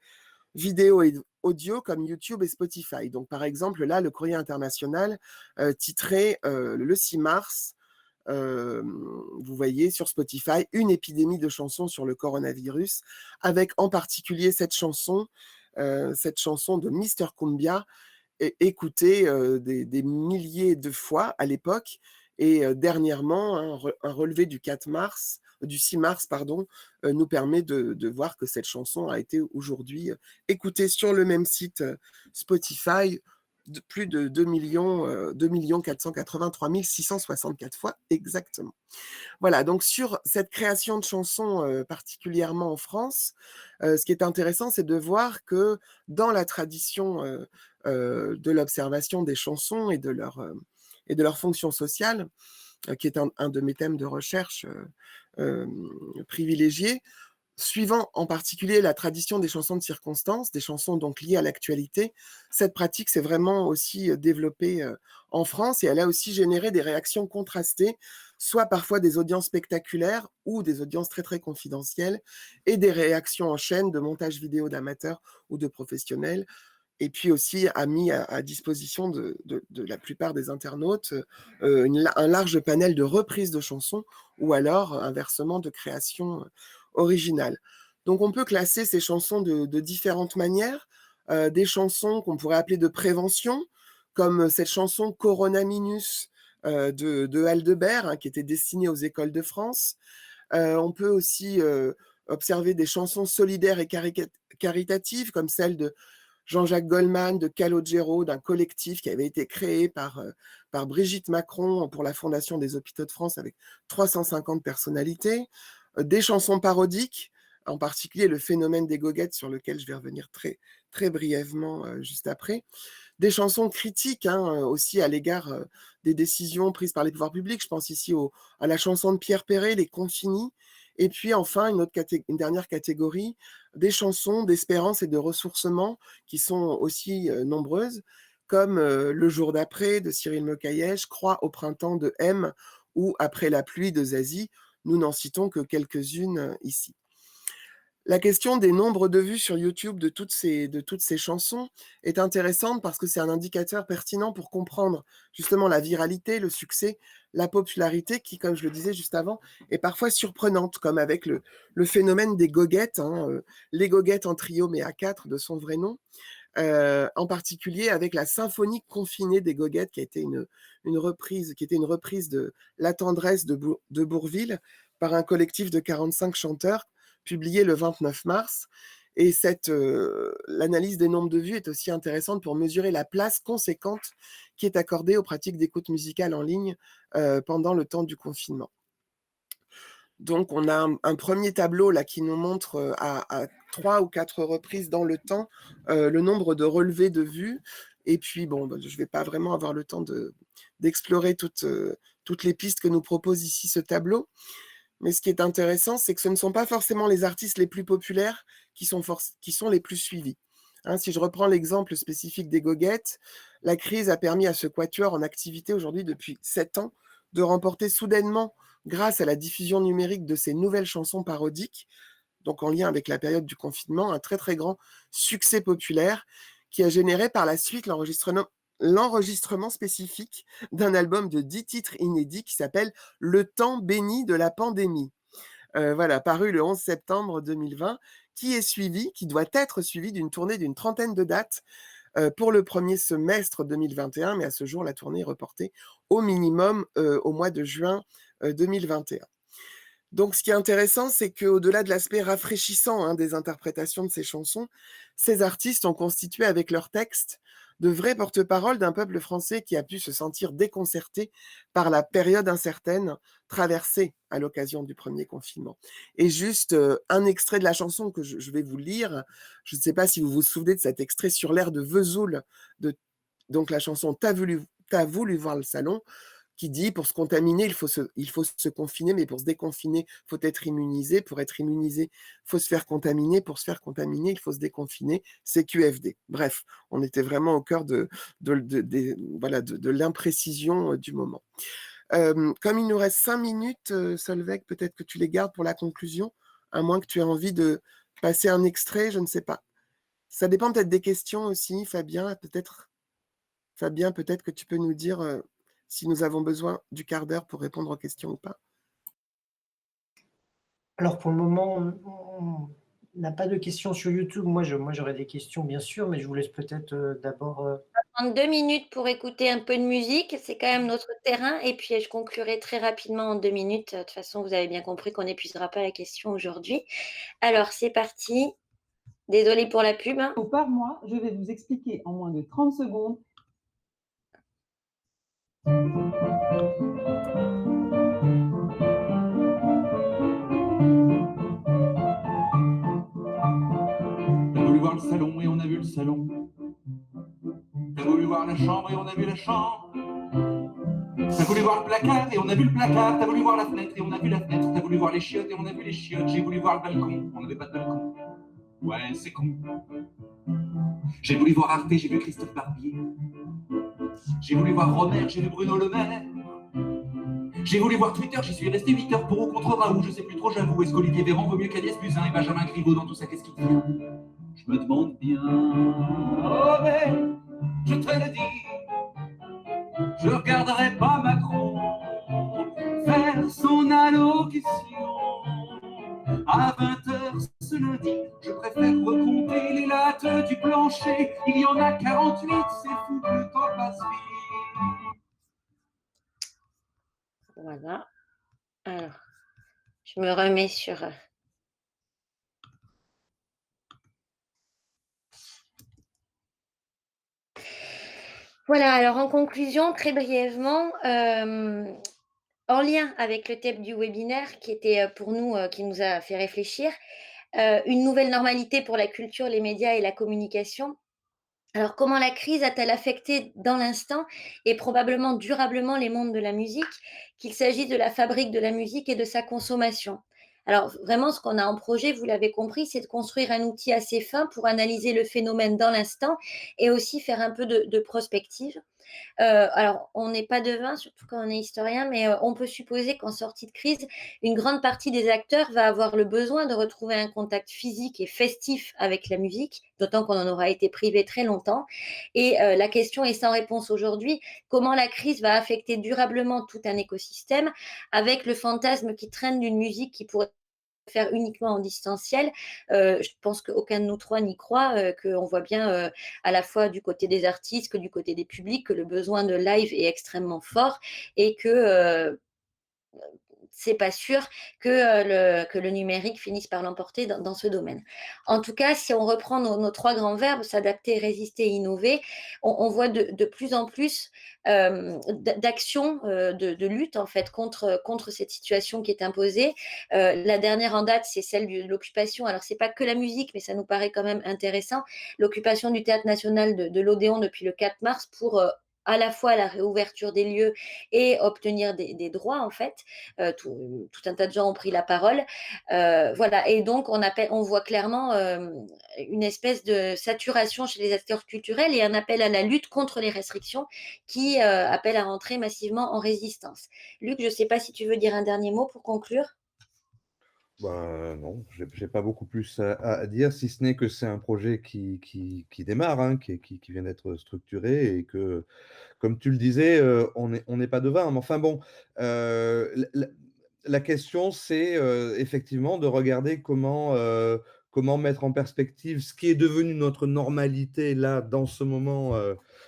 vidéo et audio comme YouTube et Spotify. Donc par exemple, là, le Courrier international, titrait, le 6 mars, vous voyez sur Spotify, une épidémie de chansons sur le coronavirus, avec en particulier cette chanson de Mister Cumbia, écoutée, des milliers de fois à l'époque et dernièrement, un relevé du 6 mars pardon, nous permet de voir que cette chanson a été aujourd'hui, écoutée sur le même site, Spotify de plus de 2 483 664 fois exactement. Voilà, donc sur cette création de chansons, particulièrement en France, ce qui est intéressant, c'est de voir que dans la tradition, de l'observation des chansons et de leur fonction sociale, qui est un de mes thèmes de recherche, privilégiés, suivant en particulier la tradition des chansons de circonstance, des chansons donc liées à l'actualité, cette pratique s'est vraiment aussi, développée, en France et elle a aussi généré des réactions contrastées, soit parfois des audiences spectaculaires ou des audiences très, très confidentielles et des réactions en chaîne de montages vidéo d'amateurs ou de professionnels et puis aussi a mis à disposition de la plupart des internautes, un large panel de reprises de chansons ou alors inversement de créations, originales. Donc on peut classer ces chansons de différentes manières, des chansons qu'on pourrait appeler de prévention, comme cette chanson Corona Minus, de Aldebert, hein, qui était destinée aux écoles de France. On peut aussi, observer des chansons solidaires et caritatives comme celle de Jean-Jacques Goldman, de Calogero, d'un collectif qui avait été créé par Brigitte Macron pour la Fondation des Hôpitaux de France avec 350 personnalités. Des chansons parodiques, en particulier le phénomène des goguettes sur lequel je vais revenir très, très brièvement juste après. Des chansons critiques hein, aussi à l'égard des décisions prises par les pouvoirs publics. Je pense ici à la chanson de Pierre Perret, Les Confinis. Et puis enfin, une dernière catégorie, des chansons d'espérance et de ressourcement qui sont aussi nombreuses, comme Le jour d'après de Cyril Mekayesh, Croix au printemps de M ou Après la pluie de Zazie. Nous n'en citons que quelques-unes ici. La question des nombres de vues sur YouTube de toutes ces chansons est intéressante parce que c'est un indicateur pertinent pour comprendre justement la viralité, le succès, la popularité qui, comme je le disais juste avant, est parfois surprenante, comme avec le phénomène des goguettes, hein, les goguettes en trio mais à 4 de son vrai nom, en particulier avec la symphonie confinée des goguettes qui était une reprise de La tendresse de Bourvil par un collectif de 45 chanteurs publié le 29 mars. Et l'analyse des nombres de vues est aussi intéressante pour mesurer la place conséquente qui est accordée aux pratiques d'écoute musicale en ligne pendant le temps du confinement. Donc, on a un premier tableau là qui nous montre à 3 ou 4 reprises dans le temps le nombre de relevés de vues. Et puis, bon, je ne vais pas vraiment avoir le temps d'explorer toutes les pistes que nous propose ici ce tableau. Mais ce qui est intéressant, c'est que ce ne sont pas forcément les artistes les plus populaires qui sont les plus suivis. Hein, si je reprends l'exemple spécifique des goguettes, la crise a permis à ce quatuor en activité aujourd'hui depuis 7 ans de remporter soudainement, grâce à la diffusion numérique de ces nouvelles chansons parodiques, donc en lien avec la période du confinement, un très très grand succès populaire qui a généré par la suite l'enregistrement spécifique d'un album de 10 titres inédits qui s'appelle « Le temps béni de la pandémie ». Voilà, paru le 11 septembre 2020, qui doit être suivi d'une tournée d'une trentaine de dates pour le premier semestre 2021, mais à ce jour, la tournée est reportée au minimum au mois de juin 2021. Donc, ce qui est intéressant, c'est qu'au-delà de l'aspect rafraîchissant hein, des interprétations de ces chansons, ces artistes ont constitué avec leurs textes de vrais porte-parole d'un peuple français qui a pu se sentir déconcerté par la période incertaine traversée à l'occasion du premier confinement. Et juste un extrait de la chanson que je vais vous lire. Je ne sais pas si vous vous souvenez de cet extrait sur l'air de Vesoul, donc la chanson T'as voulu voir le salon, qui dit pour se contaminer, il faut se confiner, mais pour se déconfiner, il faut être immunisé. Pour être immunisé, il faut se faire contaminer. Pour se faire contaminer, il faut se déconfiner. C'est QFD. Bref, on était vraiment au cœur de l'imprécision du moment. Comme il nous reste 5 minutes, Solveig, peut-être que tu les gardes pour la conclusion, à moins que tu aies envie de passer un extrait, je ne sais pas. Ça dépend peut-être des questions aussi, Fabien, peut-être que tu peux nous dire si nous avons besoin du quart d'heure pour répondre aux questions ou pas. Alors pour le moment, on n'a pas de questions sur YouTube. Moi, j'aurais des questions, bien sûr, mais je vous laisse peut-être d'abord. On va prendre 2 minutes pour écouter un peu de musique, c'est quand même notre terrain, et puis je conclurai très rapidement en 2 minutes. De toute façon, vous avez bien compris qu'on n'épuisera pas la question aujourd'hui. Alors, c'est parti. Désolée pour la pub. Hein. Par mois, je vais vous expliquer en moins de 30 secondes. On a voulu voir le salon et on a vu le salon. On a voulu voir la chambre et on a vu la chambre. T'as voulu voir le placard et on a vu le placard. T'as voulu voir la fenêtre et on a vu la fenêtre. T'as voulu voir les chiottes et on a vu les chiottes. J'ai voulu voir le balcon, on n'avait pas de balcon. Ouais, c'est con. J'ai voulu voir Arte, j'ai vu Christophe Barbier. J'ai voulu voir Romer, j'ai vu Bruno Le Maire. J'ai voulu voir Twitter, j'y suis resté 8 heures pour ou contre Raoult, je sais plus trop, j'avoue. Est-ce qu'Olivier Véran vaut mieux qu'Agnès Buzyn et Benjamin Griveaux dans tout ça, qu'est-ce qu'il fait? Je me demande bien. Oh, mais je te le dis, je regarderai pas Macron faire son allocution à 20h ce lundi. Je préfère recompter les lattes du plancher. Il y en a 48, c'est fou que le temps passe vite. Voilà. Alors, je me remets sur... Voilà, alors en conclusion, très brièvement, en lien avec le thème du webinaire qui était pour nous, qui nous a fait réfléchir, une nouvelle normalité pour la culture, les médias et la communication. Alors, comment la crise a-t-elle affecté dans l'instant et probablement durablement les mondes de la musique, qu'il s'agisse de la fabrique de la musique et de sa consommation? Alors, vraiment, ce qu'on a en projet, vous l'avez compris, c'est de construire un outil assez fin pour analyser le phénomène dans l'instant et aussi faire un peu de prospective. Alors, on n'est pas devin, surtout quand on est historien, mais on peut supposer qu'en sortie de crise, une grande partie des acteurs va avoir le besoin de retrouver un contact physique et festif avec la musique, d'autant qu'on en aura été privé très longtemps. Et la question est sans réponse aujourd'hui. Comment la crise va affecter durablement tout un écosystème avec le fantasme qui traîne d'une musique qui pourrait faire uniquement en distanciel. Je pense qu'aucun de nous trois n'y croit, qu'on voit bien à la fois du côté des artistes que du côté des publics que le besoin de live est extrêmement fort et que c'est pas sûr que le numérique finisse par l'emporter dans ce domaine. En tout cas, si on reprend nos trois grands verbes, s'adapter, résister, innover, on voit de plus en plus d'actions de lutte en fait contre cette situation qui est imposée. La dernière en date, c'est celle de l'occupation. Alors, c'est pas que la musique, mais ça nous paraît quand même intéressant. L'occupation du Théâtre national de l'Odéon depuis le 4 mars pour à la fois la réouverture des lieux et obtenir des droits en fait. Tout un tas de gens ont pris la parole. Voilà, et donc on voit clairement une espèce de saturation chez les acteurs culturels et un appel à la lutte contre les restrictions qui appelle à rentrer massivement en résistance. Luc, je ne sais pas si tu veux dire un dernier mot pour conclure. Bah, non, j'ai pas beaucoup plus à dire, si ce n'est que c'est un projet qui démarre, hein, qui vient d'être structuré et que, comme tu le disais, on n'est pas devin. Mais enfin bon, la question, c'est effectivement de regarder comment mettre en perspective ce qui est devenu notre normalité là, dans ce moment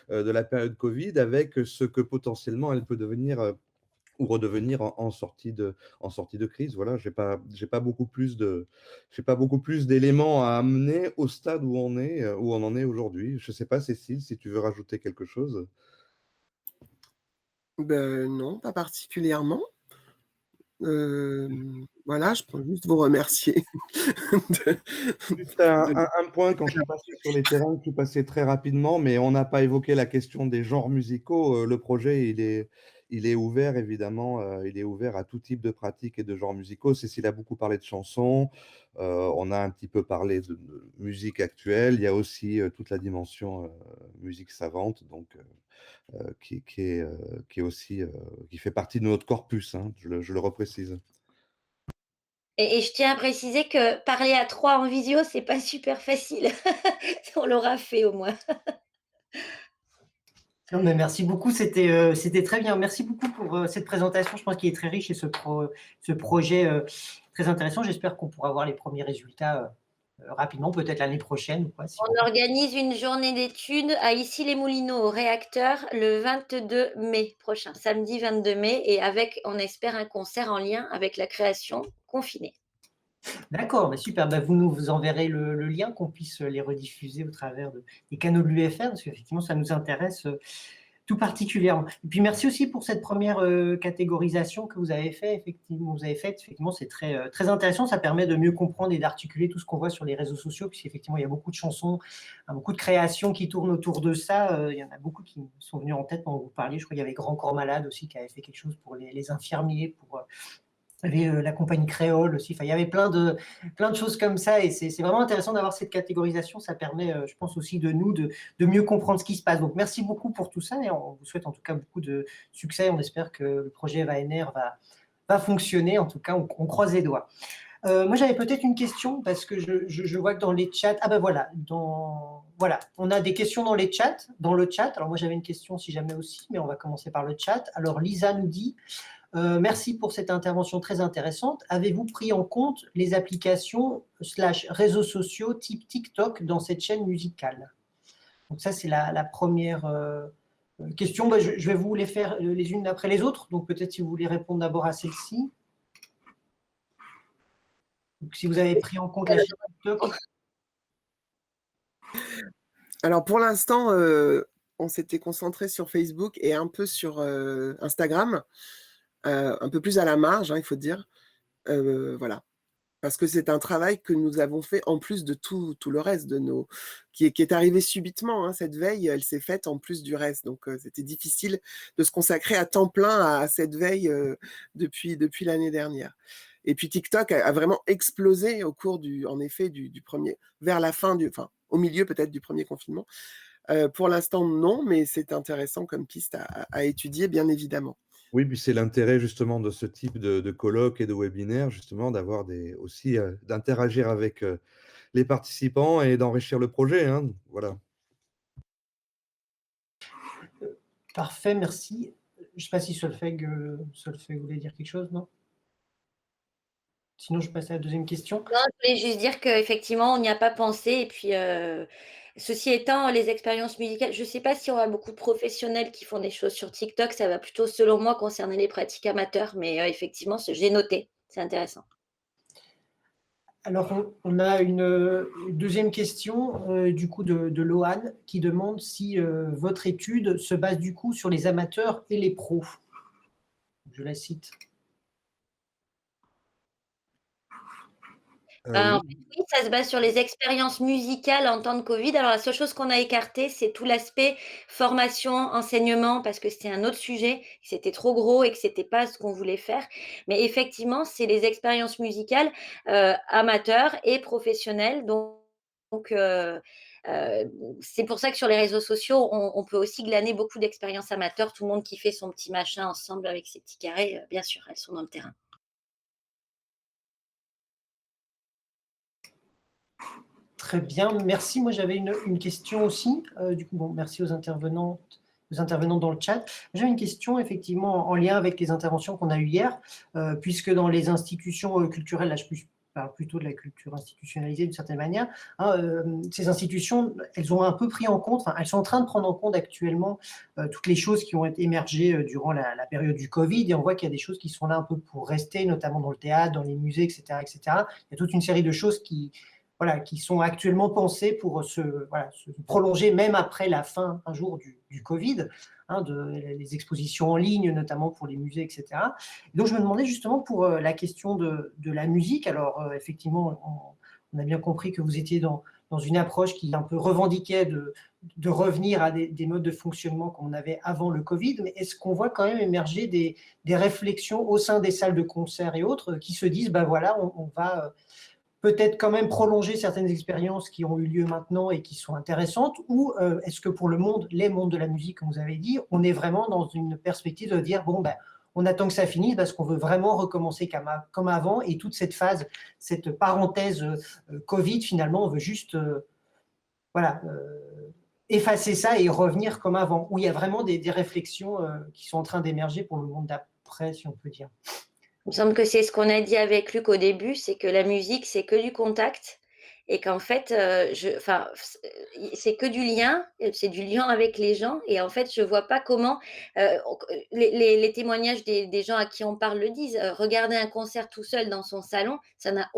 de la période Covid, avec ce que potentiellement elle peut devenir ou redevenir en sortie de crise. Voilà, j'ai pas beaucoup plus d'éléments à amener au stade où où on en est aujourd'hui. Je ne sais pas, Cécile, si tu veux rajouter quelque chose. Ben non, pas particulièrement. Voilà, je peux juste vous remercier. Juste un point, quand je suis passé sur les terrains, je suis passé très rapidement, mais on n'a pas évoqué la question des genres musicaux. Le projet, il est ouvert, évidemment, il est ouvert à tout type de pratiques et de genres musicaux. Cécile a beaucoup parlé de chansons, on a un petit peu parlé de musique actuelle, il y a aussi toute la dimension musique savante, donc qui est aussi, qui fait partie de notre corpus, hein, je le reprécise. Et je tiens à préciser que parler à 3 en visio, c'est pas super facile. On l'aura fait au moins. Non, mais merci beaucoup, c'était très bien. Merci beaucoup pour cette présentation, je pense qu'il est très riche et ce projet très intéressant. J'espère qu'on pourra voir les premiers résultats rapidement, peut-être l'année prochaine ou quoi. On organise une journée d'études à Issy-les-Moulineaux au réacteur le 22 mai prochain, samedi 22 mai, et avec, on espère, un concert en lien avec la création confinée. D'accord, bah super. Bah vous nous enverrez le lien, qu'on puisse les rediffuser au travers des canaux de l'UFR, parce qu'effectivement, ça nous intéresse tout particulièrement. Et puis, merci aussi pour cette première catégorisation que vous avez faite. Effectivement, c'est très intéressant. Ça permet de mieux comprendre et d'articuler tout ce qu'on voit sur les réseaux sociaux, puisqu'effectivement, il y a beaucoup de chansons, beaucoup de créations qui tournent autour de ça. Il y en a beaucoup qui me sont venus en tête quand vous parliez. Je crois qu'il y avait Grand Corps Malade aussi, qui avait fait quelque chose pour les infirmiers, pour il y avait la compagnie créole aussi. Enfin, il y avait plein de choses comme ça, et c'est vraiment intéressant d'avoir cette catégorisation. Ça permet, je pense aussi de mieux comprendre ce qui se passe. Donc, merci beaucoup pour tout ça, et on vous souhaite en tout cas beaucoup de succès. On espère que le projet VANR va fonctionner. En tout cas, on croise les doigts. Moi, j'avais peut-être une question, parce que je vois que dans les chats, ah ben voilà, voilà, on a des questions dans le chat. Alors moi, j'avais une question si jamais aussi, mais on va commencer par le chat. Alors, Lisa nous dit: merci pour cette intervention très intéressante. Avez-vous pris en compte les applications / réseaux sociaux type TikTok dans cette chaîne musicale? Donc ça, c'est la première question. Bah, je vais vous les faire les unes après les autres. Donc peut-être si vous voulez répondre d'abord à celle-ci. Donc, si vous avez pris en compte la chaîne TikTok. Alors pour l'instant, on s'était concentré sur Facebook et un peu sur Instagram, un peu plus à la marge, hein, il faut dire. Voilà. Parce que c'est un travail que nous avons fait en plus de tout le reste qui est arrivé subitement, hein. Cette veille, elle s'est faite en plus du reste. Donc, c'était difficile de se consacrer à temps plein à cette veille depuis l'année dernière. Et puis, TikTok a vraiment explosé au cours en effet, du premier, vers la fin au milieu peut-être du premier confinement. Pour l'instant, non, mais c'est intéressant comme piste à étudier, bien évidemment. Oui, puis c'est l'intérêt justement de ce type de colloques et de webinaires, justement, d'avoir aussi, d'interagir avec, les participants et d'enrichir le projet, hein, voilà. Parfait, merci. Je ne sais pas si Solveig voulait dire quelque chose, non? Sinon, je passe à la deuxième question. Non, je voulais juste dire qu'effectivement, on n'y a pas pensé et puis, ceci étant, les expériences musicales, je ne sais pas si on a beaucoup de professionnels qui font des choses sur TikTok, ça va plutôt, selon moi, concerner les pratiques amateurs, mais, effectivement, j'ai noté, c'est intéressant. Alors, on a une deuxième question, du coup, de Lohan, qui demande si votre étude se base du coup sur les amateurs et les pros. Je la cite. Ben, en Oui. fait, oui, ça se base sur les expériences musicales en temps de Covid. Alors la seule chose qu'on a écarté, c'est tout l'aspect formation, enseignement, parce que c'était un autre sujet, que c'était trop gros et que c'était pas ce qu'on voulait faire. Mais effectivement, c'est les expériences musicales, amateurs et professionnelles. Donc, c'est pour ça que sur les réseaux sociaux, on peut aussi glaner beaucoup d'expériences amateurs. Tout le monde qui fait son petit machin ensemble avec ses petits carrés, bien sûr, elles sont dans le terrain. Très bien, merci. Moi, j'avais une question aussi. Du coup, bon, merci aux intervenants dans le chat. J'ai une question effectivement en lien avec les interventions qu'on a eues hier, puisque dans les institutions culturelles, là je parle plutôt de la culture institutionnalisée d'une certaine manière, hein, ces institutions, elles ont un peu pris en compte, elles sont en train de prendre en compte actuellement toutes les choses qui ont émergé durant la période du Covid, et on voit qu'il y a des choses qui sont là un peu pour rester, notamment dans le théâtre, dans les musées, etc., etc. Il y a toute une série de choses qui sont actuellement pensées pour se prolonger même après la fin un jour du Covid, hein, les expositions en ligne, notamment pour les musées, etc. Et donc je me demandais justement pour la question de la musique, alors effectivement, on a bien compris que vous étiez dans une approche qui un peu revendiquait de revenir à des modes de fonctionnement qu'on avait avant le Covid, mais est-ce qu'on voit quand même émerger des réflexions au sein des salles de concert et autres qui se disent, ben voilà, on va peut-être quand même prolonger certaines expériences qui ont eu lieu maintenant et qui sont intéressantes, ou est-ce que pour les mondes de la musique, comme vous avez dit, on est vraiment dans une perspective de dire, bon, ben, on attend que ça finisse parce qu'on veut vraiment recommencer comme avant, et toute cette phase, cette parenthèse Covid, finalement, on veut juste effacer ça et revenir comme avant, où il y a vraiment des réflexions qui sont en train d'émerger pour le monde d'après, si on peut dire. Il me semble que c'est ce qu'on a dit avec Luc au début, c'est que la musique, c'est que du contact et qu'en fait, c'est que du lien, c'est du lien avec les gens et en fait, je vois pas comment, les témoignages des gens à qui on parle le disent, regarder un concert tout seul dans son salon, ça n'a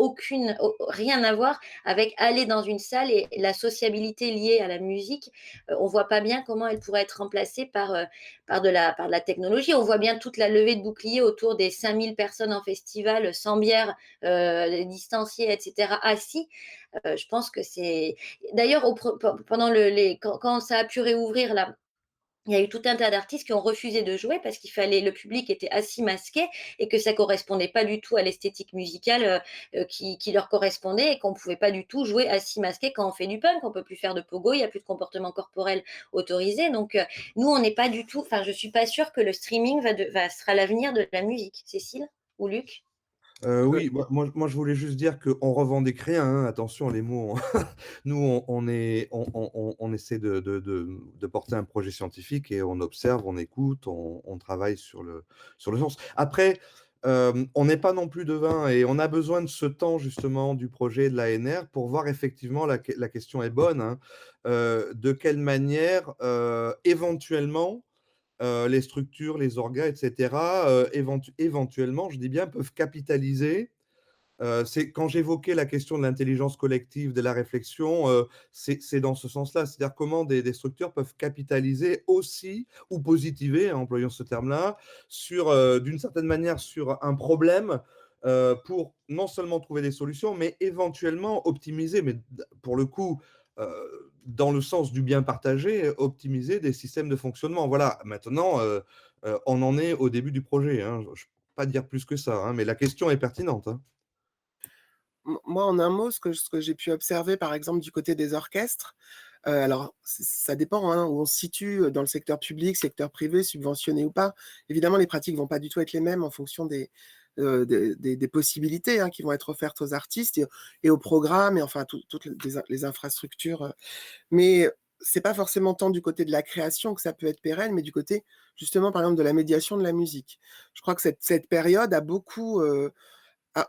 rien à voir avec aller dans une salle et la sociabilité liée à la musique, on voit pas bien comment elle pourrait être remplacée par de la technologie. On voit bien toute la levée de boucliers autour des 5000 personnes en festival, sans bière, distanciées, etc., assis. Je pense que c'est. D'ailleurs, pendant quand ça a pu réouvrir là, il y a eu tout un tas d'artistes qui ont refusé de jouer parce le public était assis masqué et que ça correspondait pas du tout à l'esthétique musicale qui leur correspondait et qu'on pouvait pas du tout jouer assis masqué quand on fait du punk. On peut plus faire de pogo, il y a plus de comportement corporel autorisé. Donc nous, on n'est pas du tout. Enfin, je suis pas sûre que le streaming sera l'avenir de la musique. Cécile ou Luc? Oui, moi, je voulais juste dire qu'on revendique rien, hein, attention les mots. Nous, on essaie de porter un projet scientifique et on observe, on écoute, on travaille sur le sens. Après, on n'est pas non plus devin et on a besoin de ce temps justement du projet de l'ANR pour voir effectivement, la question est bonne, hein, de quelle manière, éventuellement, les structures, les orgas, et cetera, éventuellement, je dis bien, peuvent capitaliser. C'est quand j'évoquais la question de l'intelligence collective, de la réflexion, c'est dans ce sens-là. C'est-à-dire comment des structures peuvent capitaliser aussi ou positiver, hein, employons ce terme-là, d'une certaine manière, sur un problème, pour non seulement trouver des solutions, mais éventuellement optimiser, mais pour le coup, dans le sens du bien partagé, optimiser des systèmes de fonctionnement. Voilà, maintenant, on en est au début du projet, hein. Je ne peux pas dire plus que ça, hein, mais la question est pertinente, hein. Moi, en un mot, ce que j'ai pu observer, par exemple, du côté des orchestres, Alors, ça dépend hein, où on se situe dans le secteur public, secteur privé, subventionné ou pas. Évidemment, les pratiques vont pas du tout être les mêmes en fonction des possibilités hein, qui vont être offertes aux artistes et aux programmes, et enfin toutes les infrastructures. Mais c'est pas forcément tant du côté de la création que ça peut être pérenne, mais du côté, justement, par exemple, de la médiation de la musique. Je crois que cette période a beaucoup,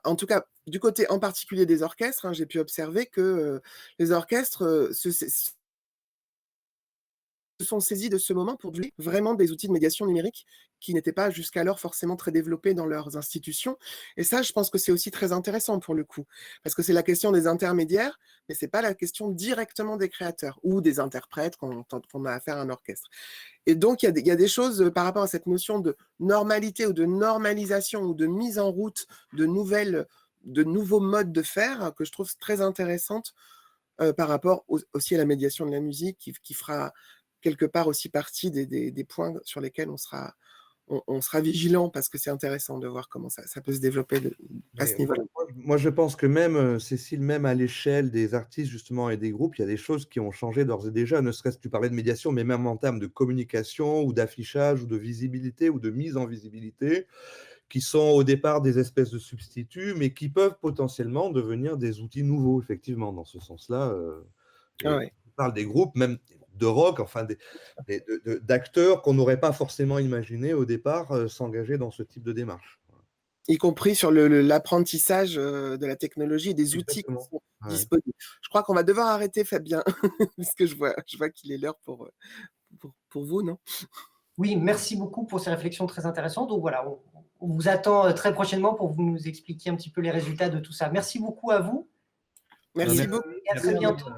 en tout cas, du côté en particulier des orchestres, hein, j'ai pu observer que les orchestres se sont saisis de ce moment pour donner vraiment des outils de médiation numérique qui n'étaient pas jusqu'alors forcément très développés dans leurs institutions. Et ça, je pense que c'est aussi très intéressant pour le coup, parce que c'est la question des intermédiaires, mais c'est pas la question directement des créateurs ou des interprètes quand on a affaire à un orchestre. Et donc, il y a des choses par rapport à cette notion de normalité ou de normalisation ou de mise en route de nouveaux modes de faire que je trouve très intéressantes par rapport aussi à la médiation de la musique qui fera quelque part aussi partie des points sur lesquels on sera vigilant parce que c'est intéressant de voir comment ça peut se développer à ce Mais niveau-là. moi, je pense que même, Cécile, même à l'échelle des artistes justement et des groupes, il y a des choses qui ont changé d'ores et déjà, ne serait-ce que tu parlais de médiation, mais même en termes de communication ou d'affichage ou de visibilité ou de mise en visibilité, qui sont au départ des espèces de substituts, mais qui peuvent potentiellement devenir des outils nouveaux, effectivement, dans ce sens-là. Ah Et ouais. on parle des groupes, même des groupes de rock, enfin d'acteurs qu'on n'aurait pas forcément imaginé au départ s'engager dans ce type de démarche. Y compris sur l'apprentissage de la technologie et des outils qui Exactement. sont Ouais. disponibles. Je crois qu'on va devoir arrêter, Fabien, puisque je vois qu'il est l'heure pour vous, non? Oui, merci beaucoup pour ces réflexions très intéressantes. Donc voilà, on vous attend très prochainement pour vous nous expliquer un petit peu les résultats de tout ça. Merci beaucoup à vous Ben, Merci et beaucoup. à très merci, bientôt.